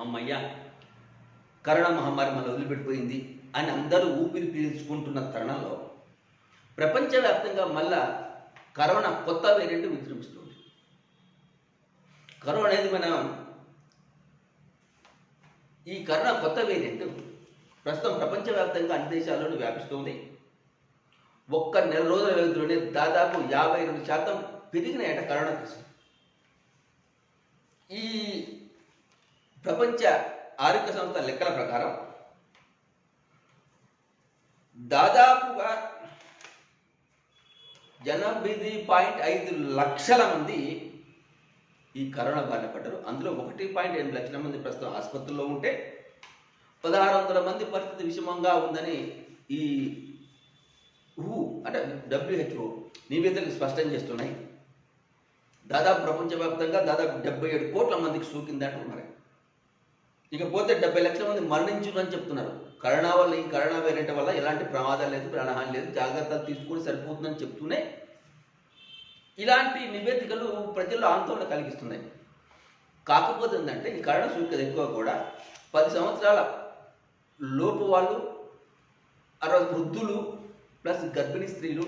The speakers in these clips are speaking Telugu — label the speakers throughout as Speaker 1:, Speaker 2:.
Speaker 1: అమ్మయ్య కరోనా మహమ్మారి మన వదిలిపెట్టిపోయింది అని అందరూ ఊపిరి పీల్చుకుంటున్న తరుణంలో ప్రపంచవ్యాప్తంగా మళ్ళా కరోనా కొత్త వేరియంట్ విజృంభిస్తుంది. కరోనా అనేది ఈ కరోనా కొత్త వేరియంట్ ప్రస్తుతం ప్రపంచవ్యాప్తంగా అన్ని దేశాల్లోనూ వ్యాపిస్తుంది. ఒక్క నెల రోజుల వ్యవధిలోనే దాదాపు 52% పెరిగినాయట కరోనా కేసులు. ఈ ప్రపంచ ఆరోగ్య సంస్థ లెక్కల ప్రకారం దాదాపుగా 8.5 లక్షల మంది ఈ కరోనా బారిన పడ్డారు. అందులో 1.8 లక్షల మంది ప్రస్తుతం ఆసుపత్రుల్లో ఉంటే 1600 మంది పరిస్థితి విషమంగా ఉందని ఈ అంటే WHO నివేదికలు స్పష్టం చేస్తున్నాయి. దాదాపు ప్రపంచవ్యాప్తంగా దాదాపు 77 కోట్ల మందికి సోకిందంటున్నారు. ఇకపోతే 70 లక్షల మంది మరణించునని చెప్తున్నారు. ఈ కరోనా వేరియంట్ వల్ల ఎలాంటి ప్రమాదాలు లేదు, ప్రాణహాని లేదు, జాగ్రత్తలు తీసుకుని సరిపోతుందని చెప్తూనే ఇలాంటి నివేదికలు ప్రజల్లో ఆందోళన కలిగిస్తున్నాయి. కాకపోతే ఏంటంటే ఈ కరోనా సోకిన ఎక్కువ కూడా 10 సంవత్సరాల లోపు వాళ్ళు, 60 వృద్ధులు, ప్లస్ గర్భిణీ స్త్రీలు,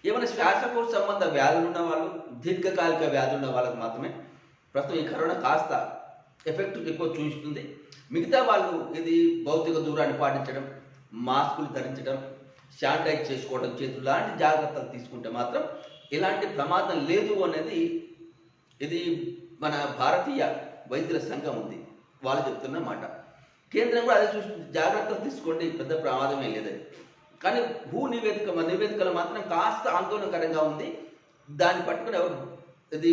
Speaker 1: ఏమైనా శ్వాసకోశ సంబంధ వ్యాధులు ఉన్న వాళ్ళు, దీర్ఘకాలిక వ్యాధులు ఉన్న వాళ్ళకి మాత్రమే ప్రస్తుతం ఈ కరోనా కాస్త ఎఫెక్ట్ ఎక్కువ చూపిస్తుంది. మిగతా వాళ్ళు ఇది భౌతిక దూరాన్ని పాటించడం, మాస్కులు ధరించడం, శానిటైజ్ చేసుకోవడం, చేతులు లాంటి జాగ్రత్తలు తీసుకుంటే మాత్రం ఎలాంటి ప్రమాదం లేదు అనేది ఇది మన భారతీయ వైద్యుల సంఘం ఉంది, వాళ్ళు చెప్తున్న మాట. కేంద్రం కూడా అదే చూస్తుంది, జాగ్రత్తలు తీసుకోండి, పెద్ద ప్రమాదమే లేదని. కానీ నివేదికలు మాత్రం కాస్త ఆందోళనకరంగా ఉంది. దాన్ని పట్టుకుని ఇది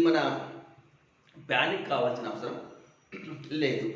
Speaker 1: ప్యానిక్ కావాల్సిన అవసరం లేదు.